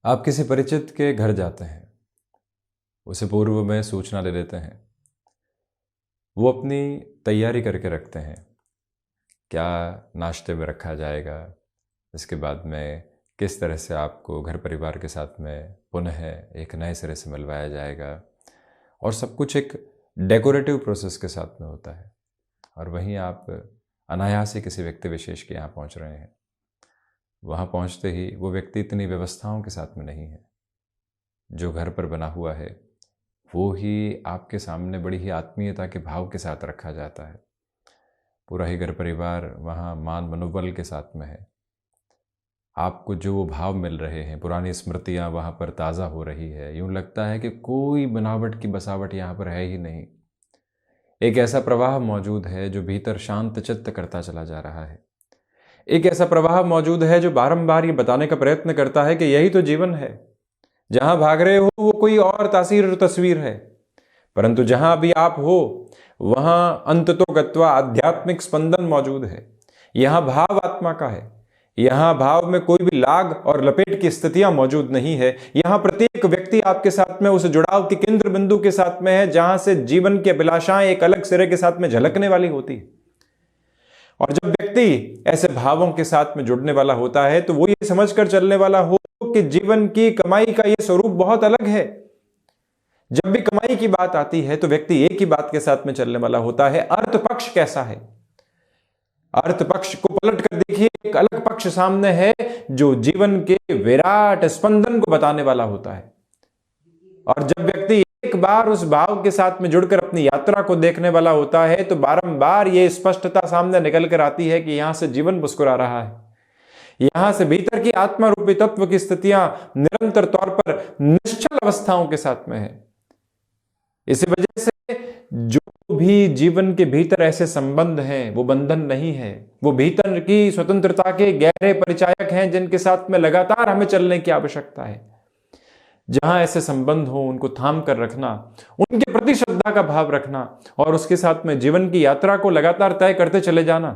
आप किसी परिचित के घर जाते हैं, उसे पूर्व में सूचना दे देते हैं। वो अपनी तैयारी करके रखते हैं, क्या नाश्ते में रखा जाएगा, इसके बाद में किस तरह से आपको घर परिवार के साथ में पुनः एक नए सिरे से मिलवाया जाएगा, और सब कुछ एक डेकोरेटिव प्रोसेस के साथ में होता है। और वहीं आप अनायास ही किसी व्यक्ति विशेष के यहाँ पहुँच रहे हैं। वहाँ पहुँचते ही वो व्यक्ति इतनी व्यवस्थाओं के साथ में नहीं है। जो घर पर बना हुआ है वो ही आपके सामने बड़ी ही आत्मीयता के भाव के साथ रखा जाता है। पूरा ही घर परिवार वहाँ मान मनोबल के साथ में है। आपको जो वो भाव मिल रहे हैं, पुरानी स्मृतियाँ वहाँ पर ताज़ा हो रही है। यूँ लगता है कि कोई बनावट की बसावट यहाँ पर है ही नहीं। एक ऐसा प्रवाह मौजूद है जो भीतर शांत चित्त करता चला जा रहा है। एक ऐसा प्रवाह मौजूद है जो बारंबार ये बताने का प्रयत्न करता है कि यही तो जीवन है। जहां भाग रहे हो वो कोई और तासीर और तस्वीर है, परंतु जहां अभी आप हो वहां अंततो गत्वा आध्यात्मिक स्पंदन मौजूद है। यहां भाव आत्मा का है। यहां भाव में कोई भी लाग और लपेट की स्थितियां मौजूद नहीं है। यहां प्रत्येक व्यक्ति आपके साथ में उस जुड़ाव के केंद्र बिंदु के साथ में है, जहां से जीवन की अभिलाषाएं एक अलग सिरे के साथ में झलकने वाली होती है। और जब व्यक्ति ऐसे भावों के साथ में जुड़ने वाला होता है तो वो ये समझकर चलने वाला हो कि जीवन की कमाई का ये स्वरूप बहुत अलग है। जब भी कमाई की बात आती है तो व्यक्ति एक ही बात के साथ में चलने वाला होता है, अर्थ पक्ष कैसा है। अर्थ पक्ष को पलट कर देखिए, एक अलग पक्ष सामने है जो जीवन के विराट स्पंदन को बताने वाला होता है। और जब व्यक्ति एक बार उस भाव के साथ में जुड़कर अपनी यात्रा को देखने वाला होता है तो बारंबार ये स्पष्टता सामने निकल कर आती है कि यहां से जीवन मुस्कुरा रहा है। यहां से भीतर की आत्मा रूपी तत्व की स्थितियां निरंतर तौर पर निश्चल अवस्थाओं के साथ में है। इसी वजह से जो भी जीवन के भीतर ऐसे संबंध हैं वो बंधन नहीं है, वो भीतर की स्वतंत्रता के गहरे परिचायक हैं जिनके साथ में लगातार हमें चलने की आवश्यकता है। जहां ऐसे संबंध हो उनको थाम कर रखना, उनके प्रति श्रद्धा का भाव रखना और उसके साथ में जीवन की यात्रा को लगातार तय करते चले जाना।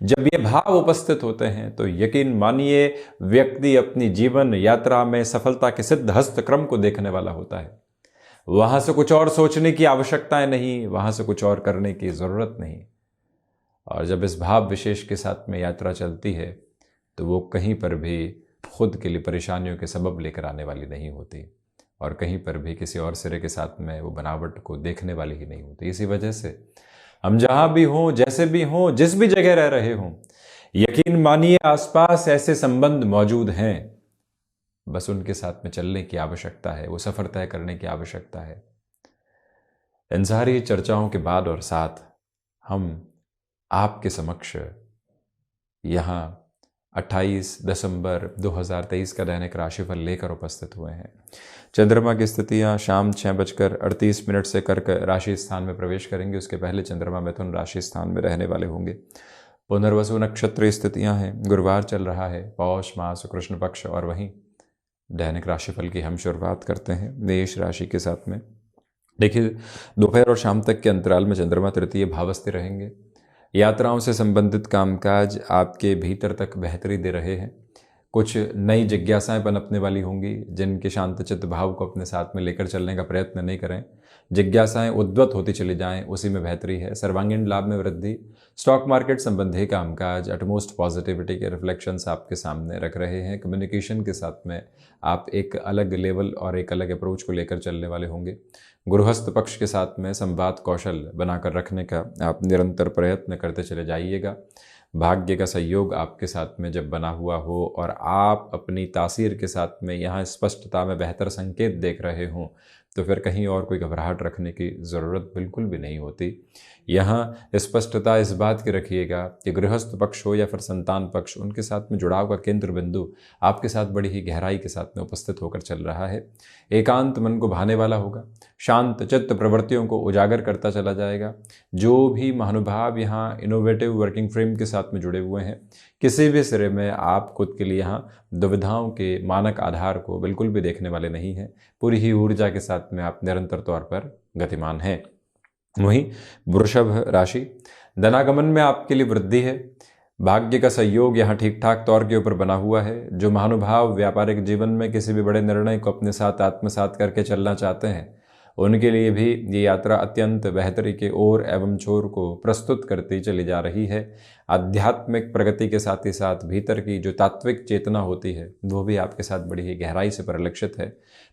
जब ये भाव उपस्थित होते हैं तो यकीन मानिए व्यक्ति अपनी जीवन यात्रा में सफलता के सिद्ध हस्त क्रम को देखने वाला होता है। वहां से कुछ और सोचने की आवश्यकताएं नहीं, वहां से कुछ और करने की जरूरत नहीं। और जब इस भाव विशेष के साथ में यात्रा चलती है तो वो कहीं पर भी खुद के लिए परेशानियों के सबब लेकर आने वाली नहीं होती, और कहीं पर भी किसी और सिरे के साथ में वो बनावट को देखने वाली ही नहीं होती। इसी वजह से हम जहां भी हों, जैसे भी हों, जिस भी जगह रह रहे हों, यकीन मानिए आसपास ऐसे संबंध मौजूद हैं। बस उनके साथ में चलने की आवश्यकता है, वो सफर तय करने की आवश्यकता है। इन सारी चर्चाओं के बाद और साथ हम आपके समक्ष यहाँ 28 दिसंबर 2023 का दैनिक राशिफल लेकर उपस्थित हुए हैं। चंद्रमा की स्थितियां शाम 6:38 से कर्क राशि स्थान में प्रवेश करेंगे। उसके पहले चंद्रमा मिथुन राशि स्थान में रहने वाले होंगे। पुनर्वसु नक्षत्र स्थितियां हैं। गुरुवार चल रहा है, पौष मास कृष्ण पक्ष। और वहीं दैनिक राशिफल की हम शुरुआत करते हैं मेष राशि के साथ में। देखिए, दोपहर और शाम तक के अंतराल में चंद्रमा तृतीय भावस्थित रहेंगे। यात्राओं से संबंधित कामकाज आपके भीतर तक बेहतरी दे रहे हैं। कुछ नई जिज्ञासाएं पनपने वाली होंगी, जिनके शांतचित्त भाव को अपने साथ में लेकर चलने का प्रयत्न नहीं करें। जिज्ञासाएं उद्वत होती चली जाएं, उसी में बेहतरी है। सर्वांगीण लाभ में वृद्धि। स्टॉक मार्केट संबंधी कामकाज अटमोस्ट पॉजिटिविटी के रिफ्लेक्शंस आपके सामने रख रहे हैं। कम्युनिकेशन के साथ में आप एक अलग लेवल और एक अलग अप्रोच को लेकर चलने वाले होंगे। गृहस्थ पक्ष के साथ में संवाद कौशल बनाकर रखने का आप निरंतर प्रयत्न करते चले जाइएगा। भाग्य का सहयोग आपके साथ में जब बना हुआ हो और आप अपनी तासीर के साथ में यहाँ स्पष्टता में बेहतर संकेत देख रहे हों तो फिर कहीं और कोई घबराहट रखने की ज़रूरत बिल्कुल भी नहीं होती। यहाँ स्पष्टता इस बात की रखिएगा कि गृहस्थ पक्ष हो या फिर संतान पक्ष, उनके साथ में जुड़ाव का केंद्र बिंदु आपके साथ बड़ी ही गहराई के साथ में उपस्थित होकर चल रहा है। एकांत मन को भाने वाला होगा। शांत चित्त प्रवृत्तियों को उजागर करता चला जाएगा। जो भी महानुभाव यहाँ इनोवेटिव वर्किंग फ्रेम के साथ में जुड़े हुए हैं, किसी भी सिरे में आप खुद के लिए यहाँ दुविधाओं के मानक आधार को बिल्कुल भी देखने वाले नहीं हैं। पूरी ही ऊर्जा के साथ में आप निरंतर तौर पर गतिमान हैं। वहीं वृषभ राशि, धनागमन में आपके लिए वृद्धि है। भाग्य का सहयोग यहाँ ठीक ठाक तौर के ऊपर बना हुआ है। जो महानुभाव व्यापारिक जीवन में किसी भी बड़े निर्णय को अपने साथ आत्मसात करके चलना चाहते हैं, उनके लिए भी ये यात्रा अत्यंत बेहतरी के ओर एवं छोर को प्रस्तुत करती चली जा रही है। आध्यात्मिक प्रगति के साथ ही साथ भीतर की जो तात्विक चेतना होती है वो भी आपके साथ बड़ी ही गहराई से परिलक्षित है।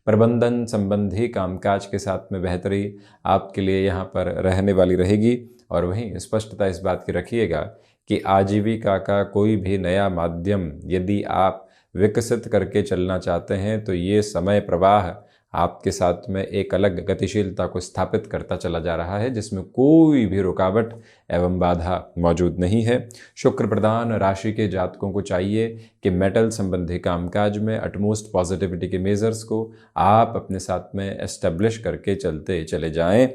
प्रबंधन संबंधी कामकाज के साथ में बेहतरी आपके लिए यहाँ पर रहने वाली रहेगी। और वहीं स्पष्टता इस बात की रखिएगा कि आजीविका का कोई भी नया माध्यम यदि आप विकसित करके चलना चाहते हैं तो ये समय प्रवाह आपके साथ में एक अलग गतिशीलता को स्थापित करता चला जा रहा है, जिसमें कोई भी रुकावट एवं बाधा मौजूद नहीं है। शुक्र प्रधान राशि के जातकों को चाहिए कि मेटल संबंधी कामकाज में अटमोस्ट पॉजिटिविटी के मेजर्स को आप अपने साथ में एस्टेब्लिश करके चलते चले जाएं।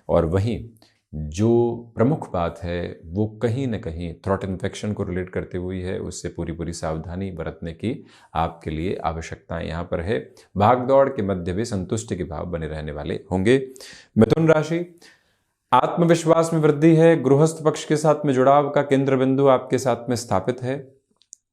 और वहीं जो प्रमुख बात है वो कहीं न कहीं थ्रोट इन्फेक्शन को रिलेट करती हुई है, उससे पूरी सावधानी बरतने की आपके लिए आवश्यकताएं यहाँ पर है। भागदौड़ के मध्य भी संतुष्टि के भाव बने रहने वाले होंगे। मिथुन राशि, आत्मविश्वास में वृद्धि है। गृहस्थ पक्ष के साथ में जुड़ाव का केंद्र बिंदु आपके साथ में स्थापित है।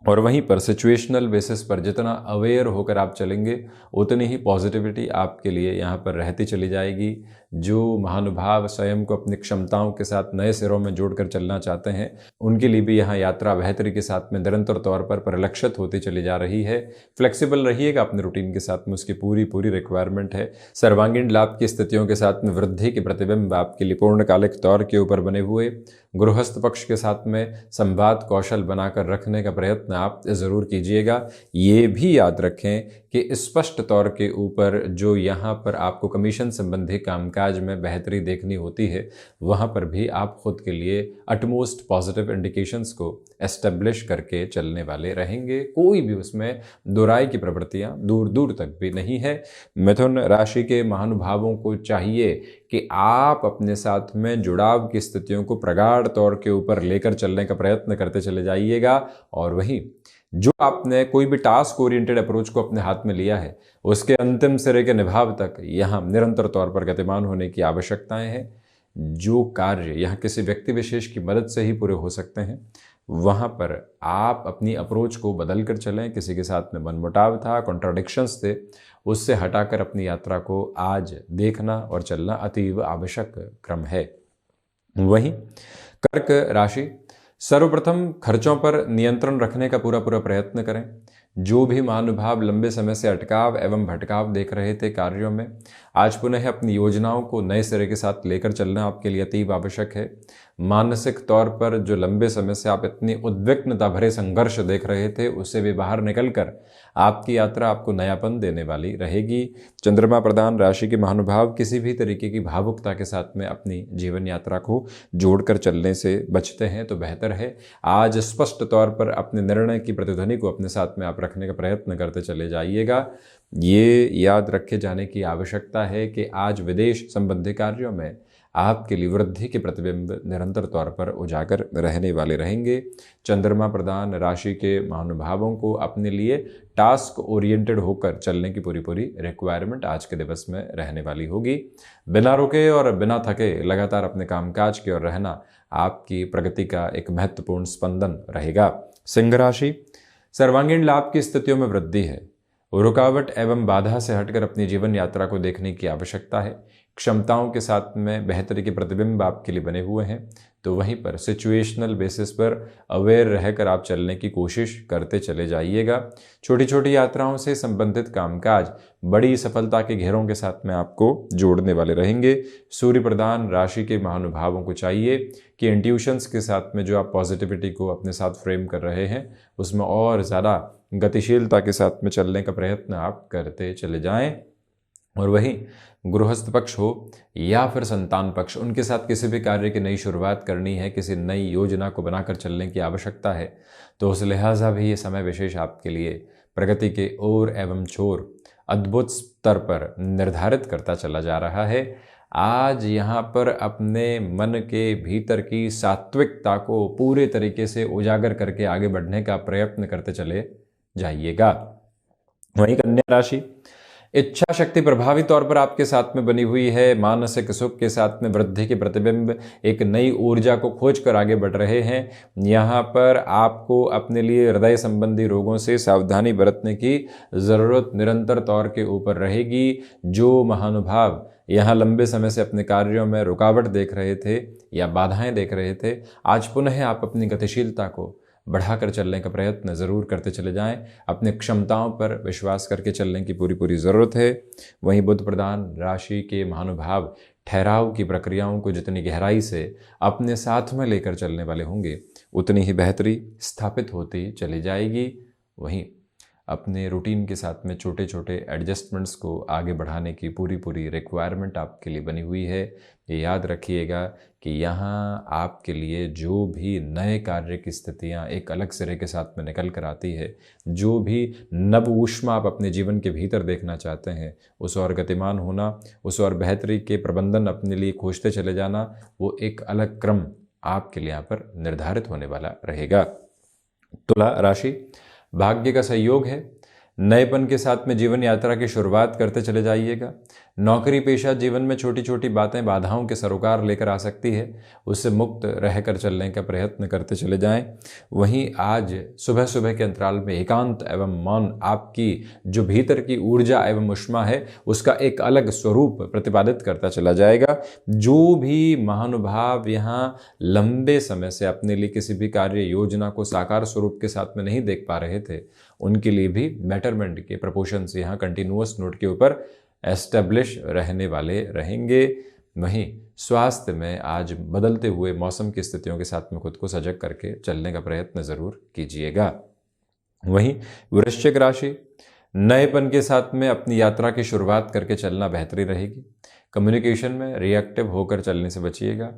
और वहीं पर सिचुएशनल बेसिस पर जितना अवेयर होकर आप चलेंगे उतनी ही पॉजिटिविटी आपके लिए यहाँ पर रहती चली जाएगी। जो महानुभाव स्वयं को अपनी क्षमताओं के साथ नए सिरों में जोड़कर चलना चाहते हैं, उनके लिए भी यहाँ यात्रा बेहतरी के साथ में निरंतर तौर पर परिलक्षित होती चली जा रही है। फ्लेक्सिबल रहिएगा अपने रूटीन के साथ में, उसकी पूरी रिक्वायरमेंट है। सर्वांगीण लाभ की स्थितियों के साथ में वृद्धि के प्रतिबिंब आपके लिए पूर्णकालिक तौर के ऊपर बने हुए। गृहस्थ पक्ष के साथ में संवाद कौशल बनाकर रखने का प्रयत्न आप ज़रूर कीजिएगा। ये भी याद रखें कि स्पष्ट तौर के ऊपर जो यहाँ पर आपको कमीशन संबंधी कामकाज में बेहतरी देखनी होती है, वहाँ पर भी आप खुद के लिए अटमोस्ट पॉजिटिव इंडिकेशंस को एस्टेब्लिश करके चलने वाले रहेंगे। कोई भी उसमें दोराई की प्रवृत्तियाँ दूर तक भी नहीं है। मिथुन राशि के महानुभावों को चाहिए कि आप अपने साथ में जुड़ाव की स्थितियों को प्रगाढ़ तौर के ऊपर लेकर चलने का प्रयत्न करते चले जाइएगा। और वहीं जो आपने कोई भी टास्क ओरिएंटेड अप्रोच को अपने हाथ में लिया है, उसके अंतिम सिरे के निभाव तक यहाँ निरंतर तौर पर गतिमान होने की आवश्यकताएं हैं। जो कार्य यहाँ किसी व्यक्ति विशेष की मदद से ही पूरे हो सकते हैं, वहाँ पर आप अपनी अप्रोच को बदल कर चलें। किसी के साथ में मनमुटाव था, कॉन्ट्राडिक्शंस थे, उससे हटाकर अपनी यात्रा को आज देखना और चलना अतीव आवश्यक क्रम है। वहीं कर्क राशि, सर्वप्रथम खर्चों पर नियंत्रण रखने का पूरा प्रयत्न करें। जो भी महानुभाव लंबे समय से अटकाव एवं भटकाव देख रहे थे कार्यों में, आज पुनः अपनी योजनाओं को नए सिरे के साथ लेकर चलना आपके लिए अतीव आवश्यक है। मानसिक तौर पर जो लंबे समय से आप इतनी उद्विग्नता भरे संघर्ष देख रहे थे, उससे भी बाहर निकलकर आपकी यात्रा आपको नयापन देने वाली रहेगी। चंद्रमा प्रधान राशि के महानुभाव किसी भी तरीके की भावुकता के साथ में अपनी जीवन यात्रा को जोड़कर चलने से बचते हैं तो बेहतर है। आज स्पष्ट तौर पर अपने निर्णय की प्रतिध्वनि को अपने साथ में आप रखने का प्रयत्न करते चले जाइएगा। ये याद रखे जाने की आवश्यकता है कि आज विदेश संबंधी कार्यों में आपके लिए वृद्धि के प्रतिबिंब निरंतर तौर पर उजागर रहने वाले रहेंगे। चंद्रमा प्रधान राशि के महानुभावों को अपने लिए टास्क ओरिएंटेड होकर चलने की पूरी रिक्वायरमेंट आज के दिवस में रहने वाली होगी। बिना रुके और बिना थके लगातार अपने कामकाज की ओर रहना आपकी प्रगति का एक महत्वपूर्ण स्पंदन रहेगा। सिंह राशि, सर्वांगीण लाभ की स्थितियों में वृद्धि है। रुकावट एवं बाधा से हटकर अपनी जीवन यात्रा को देखने की आवश्यकता है। क्षमताओं के साथ में बेहतरी के प्रतिबिंब आपके लिए बने हुए हैं, तो वहीं पर सिचुएशनल बेसिस पर अवेयर रहकर आप चलने की कोशिश करते चले जाइएगा। छोटी यात्राओं से संबंधित कामकाज बड़ी सफलता के घेरों के साथ में आपको जोड़ने वाले रहेंगे। सूर्य प्रधान राशि के महानुभावों को चाहिए कि इंट्यूशंस के साथ में जो आप पॉजिटिविटी को अपने साथ फ्रेम कर रहे हैं, उसमें और ज़्यादा गतिशीलता के साथ में चलने का प्रयत्न आप करते चले जाएं। और वहीं गृहस्थ पक्ष हो या फिर संतान पक्ष, उनके साथ किसी भी कार्य की नई शुरुआत करनी है, किसी नई योजना को बनाकर चलने की आवश्यकता है, तो उस लिहाजा भी ये समय विशेष आपके लिए प्रगति के ओर एवं छोर अद्भुत स्तर पर निर्धारित करता चला जा रहा है। आज यहाँ पर अपने मन के भीतर की सात्विकता को पूरे तरीके से उजागर करके आगे बढ़ने का प्रयत्न करते चले जाइएगा। वहीं कन्या राशि, इच्छा शक्ति प्रभावी तौर पर आपके साथ में बनी हुई है। मानसिक सुख के साथ में वृद्धि के प्रतिबिंब एक नई ऊर्जा को खोज कर आगे बढ़ रहे हैं। यहाँ पर आपको अपने लिए हृदय संबंधी रोगों से सावधानी बरतने की ज़रूरत निरंतर तौर के ऊपर रहेगी। जो महानुभाव यहाँ लंबे समय से अपने कार्यों में रुकावट देख रहे थे या बाधाएं देख रहे थे, आज पुनः आप अपनी गतिशीलता को बढ़ाकर चलने का प्रयत्न ज़रूर करते चले जाएं। अपने क्षमताओं पर विश्वास करके चलने की पूरी पूरी ज़रूरत है। वहीं बुध प्रधान राशि के महानुभाव ठहराव की प्रक्रियाओं को जितनी गहराई से अपने साथ में लेकर चलने वाले होंगे, उतनी ही बेहतरी स्थापित होती चली जाएगी। वहीं अपने रूटीन के साथ में छोटे छोटे एडजस्टमेंट्स को आगे बढ़ाने की पूरी पूरी रिक्वायरमेंट आपके लिए बनी हुई है। ये याद रखिएगा कि यहाँ आपके लिए जो भी नए कार्य की स्थितियाँ एक अलग सिरे के साथ में निकल कर आती है, जो भी नव ऊष्मा आप अपने जीवन के भीतर देखना चाहते हैं, उस और गतिमान होना, उस और बेहतरी के प्रबंधन अपने लिए खोजते चले जाना, वो एक अलग क्रम आपके लिए यहाँ पर निर्धारित होने वाला रहेगा। तुला राशि, भाग्य का सहयोग है। नएपन के साथ में जीवन यात्रा की शुरुआत करते चले जाइएगा। नौकरी पेशा जीवन में छोटी छोटी बातें बाधाओं के सरोकार लेकर आ सकती है, उससे मुक्त रहकर चलने का प्रयत्न करते चले जाएं। वहीं आज सुबह सुबह के अंतराल में एकांत एवं मौन आपकी जो भीतर की ऊर्जा एवं उष्मा है उसका एक अलग स्वरूप प्रतिपादित करता चला जाएगा। जो भी महानुभाव यहाँ लंबे समय से अपने लिए किसी भी कार्य योजना को साकार स्वरूप के साथ में नहीं देख पा रहे थे, उनके लिए भी बेटरमेंट के प्रपोशंस यहाँ कंटिन्यूअस नोट के ऊपर एस्टेब्लिश रहने वाले रहेंगे। वहीं स्वास्थ्य में आज बदलते हुए मौसम की स्थितियों के साथ में खुद को सजग करके चलने का प्रयत्न ज़रूर कीजिएगा। वहीं वृश्चिक राशि, नएपन के साथ में अपनी यात्रा की शुरुआत करके चलना बेहतरी रहेगी। कम्युनिकेशन में रिएक्टिव होकर चलने से बचिएगा।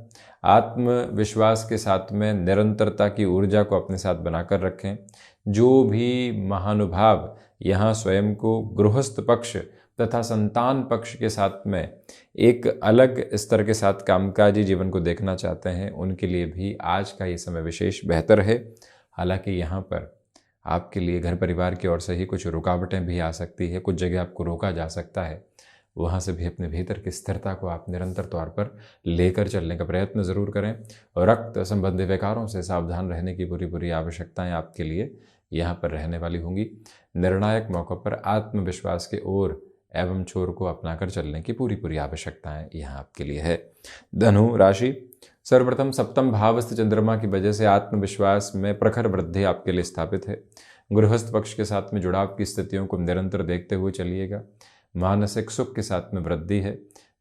आत्मविश्वास के साथ में निरंतरता की ऊर्जा को अपने साथ बनाकर रखें। जो भी महानुभाव यहाँ स्वयं को गृहस्थ पक्ष तथा संतान पक्ष के साथ में एक अलग स्तर के साथ कामकाजी जीवन को देखना चाहते हैं, उनके लिए भी आज का ये समय विशेष बेहतर है। हालांकि यहाँ पर आपके लिए घर परिवार की ओर से ही कुछ रुकावटें भी आ सकती है, कुछ जगह आपको रोका जा सकता है। वहाँ से भी अपने भीतर की स्थिरता को आप निरंतर तौर पर लेकर चलने का प्रयत्न ज़रूर करें। और रक्त संबंधी विकारों से सावधान रहने की पूरी पूरी आवश्यकताएं आपके लिए यहाँ पर रहने वाली होंगी। निर्णायक मौक़ों पर आत्मविश्वास के ओर एवं छोर को अपनाकर चलने की पूरी पूरी आवश्यकताएं यहाँ आपके लिए है। धनु राशि, सर्वप्रथम सप्तम भावस्थ चंद्रमा की वजह से आत्मविश्वास में प्रखर वृद्धि आपके लिए स्थापित है। गृहस्थ पक्ष के साथ में जुड़ाव की स्थितियों को निरंतर देखते हुए चलिएगा। मानसिक सुख के साथ में वृद्धि है,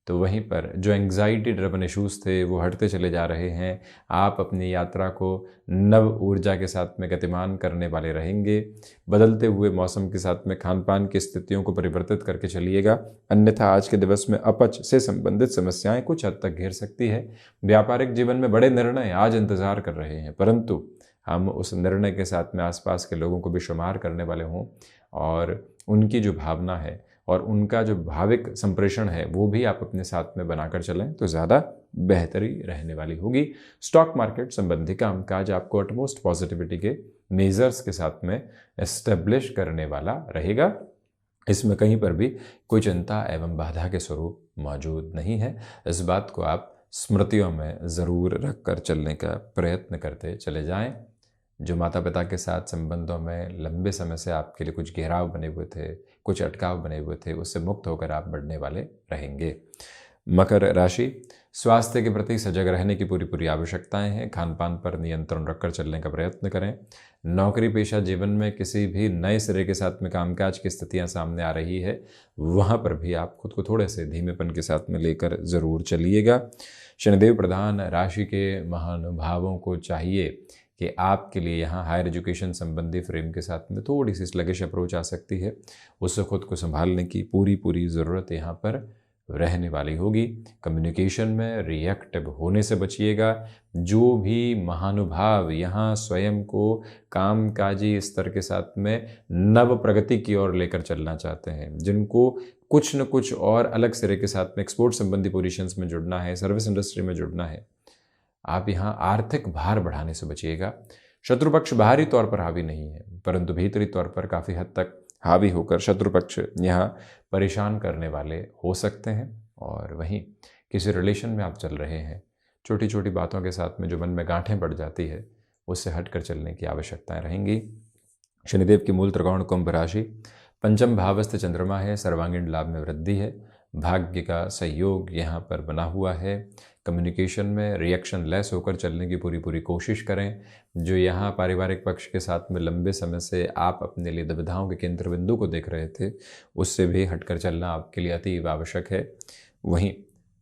तो वहीं पर जो एंग्जाइटी ड्रिवन इश्यूज़ थे वो हटते चले जा रहे हैं। आप अपनी यात्रा को नव ऊर्जा के साथ में गतिमान करने वाले रहेंगे। बदलते हुए मौसम के साथ में खान पान की स्थितियों को परिवर्तित करके चलिएगा, अन्यथा आज के दिवस में अपच से संबंधित समस्याएं कुछ हद तक घेर सकती है। व्यापारिक जीवन में बड़े निर्णय आज इंतज़ार कर रहे हैं, परंतु हम उस निर्णय के साथ में आसपास के लोगों को भी शुमार करने वाले हों और उनकी जो भावना है और उनका जो भाविक संप्रेषण है वो भी आप अपने साथ में बनाकर चलें तो ज़्यादा बेहतरी रहने वाली होगी। स्टॉक मार्केट संबंधी कामकाज आपको अटमोस्ट पॉजिटिविटी के मेजर्स के साथ में एस्टेब्लिश करने वाला रहेगा। इसमें कहीं पर भी कोई चिंता एवं बाधा के स्वरूप मौजूद नहीं है। इस बात को आप स्मृतियों में ज़रूर रख कर चलने का प्रयत्न करते चले जाएं। जो माता पिता के साथ संबंधों में लंबे समय से आपके लिए कुछ घेराव बने हुए थे, कुछ अटकाव बने हुए थे, उससे मुक्त होकर आप बढ़ने वाले रहेंगे। मकर राशि, स्वास्थ्य के प्रति सजग रहने की पूरी पूरी आवश्यकताएं हैं। खान पान पर नियंत्रण रखकर चलने का प्रयत्न करें। नौकरी पेशा जीवन में किसी भी नए सिरे के साथ में कामकाज की स्थितियां सामने आ रही है, वहाँ पर भी आप खुद को थोड़े से धीमेपन के साथ में लेकर ज़रूर चलिएगा। शनिदेव प्रधान राशि के महानुभावों को चाहिए कि आपके लिए यहाँ हायर एजुकेशन संबंधी फ्रेम के साथ में थोड़ी सी स्लगिश अप्रोच आ सकती है, उससे खुद को संभालने की पूरी पूरी ज़रूरत यहाँ पर रहने वाली होगी। कम्युनिकेशन में रिएक्टिव होने से बचिएगा। जो भी महानुभाव यहाँ स्वयं को कामकाजी स्तर के साथ में नव प्रगति की ओर लेकर चलना चाहते हैं, जिनको कुछ न कुछ और अलग सिरे के साथ में एक्सपोर्ट संबंधी पोजीशंस में जुड़ना है, सर्विस इंडस्ट्री में जुड़ना है, आप यहाँ आर्थिक भार बढ़ाने से बचिएगा। शत्रु पक्ष बाहरी तौर पर हावी नहीं है, परंतु भीतरी तौर पर काफ़ी हद तक हावी होकर शत्रु पक्ष यहाँ परेशान करने वाले हो सकते हैं। और वहीं किसी रिलेशन में आप चल रहे हैं, छोटी छोटी बातों के साथ में जो मन में गांठें पड़ जाती है उससे हटकर चलने की आवश्यकताएं रहेंगी। शनिदेव की मूल त्रिकोण कुंभ राशि, पंचम भावस्थ चंद्रमा है, सर्वांगीण लाभ में वृद्धि है, भाग्य का सहयोग यहाँ पर बना हुआ है। कम्युनिकेशन में रिएक्शन लेस होकर चलने की पूरी पूरी कोशिश करें। जो यहाँ पारिवारिक पक्ष के साथ में लंबे समय से आप अपने लिए दुविधाओं के केंद्र बिंदु को देख रहे थे, उससे भी हटकर चलना आपके लिए अति आवश्यक है। वहीं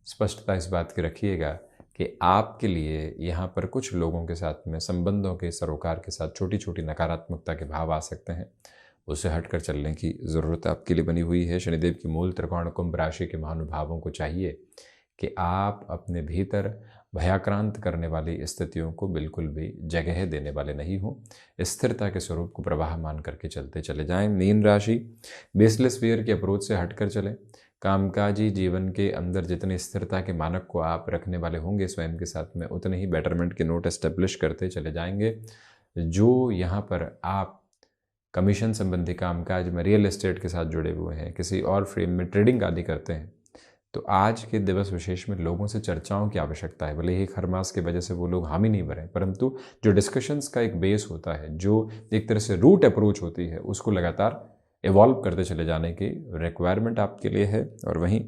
स्पष्टता इस बात की रखिएगा कि आपके लिए यहाँ पर कुछ लोगों के साथ में संबंधों के सरोकार के साथ छोटी छोटी नकारात्मकता के भाव आ सकते हैं, उससे हटकर चलने की ज़रूरत आपके लिए बनी हुई है। शनिदेव की मूल त्रिकोण कुंभ राशि के महानुभावों को चाहिए कि आप अपने भीतर भयाक्रांत करने वाली स्थितियों को बिल्कुल भी जगह देने वाले नहीं हो, स्थिरता के स्वरूप को प्रवाह मान करके चलते चले जाएं। मीन राशि, बेसलेस फियर की अप्रोच से हटकर चलें। कामकाजी जीवन के अंदर जितनी स्थिरता के मानक को आप रखने वाले होंगे स्वयं के साथ में, उतने ही बेटरमेंट के नोट एस्टेब्लिश करते चले जाएंगे। जो यहाँ पर आप कमीशन संबंधी कामकाज में रियल एस्टेट के साथ जुड़े हुए हैं, किसी और फ्रेम में ट्रेडिंग आदि करते हैं, तो आज के दिवस विशेष में लोगों से चर्चाओं की आवश्यकता है। भले ही खरमास की वजह से वो लोग हामी नहीं भरें, परंतु जो डिस्कशंस का एक बेस होता है, जो एक तरह से रूट अप्रोच होती है, उसको लगातार इवॉल्व करते चले जाने की रिक्वायरमेंट आपके लिए है। और वहीं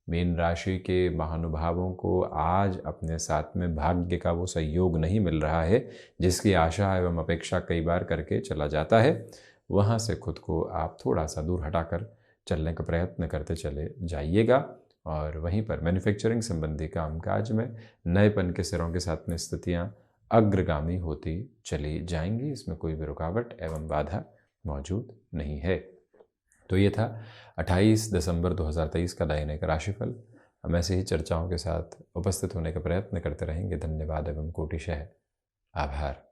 मीन राशि के महानुभावों को आज अपने साथ में भाग्य का वो सहयोग नहीं मिल रहा है जिसकी आशा एवं अपेक्षा कई बार करके चला जाता है। वहाँ से खुद को आप थोड़ा सा दूर हटाकर चलने का प्रयत्न करते चले जाइएगा। और वहीं पर मैन्युफैक्चरिंग संबंधी कामकाज में नएपन के सिरों के साथ में स्थितियाँ अग्रगामी होती चली जाएंगी, इसमें कोई भी रुकावट एवं बाधा मौजूद नहीं है। तो ये था 28 दिसंबर 2023 का दैनिक राशिफल। हम ऐसे ही चर्चाओं के साथ उपस्थित होने का प्रयत्न करते रहेंगे। धन्यवाद एवं कोटिशः आभार।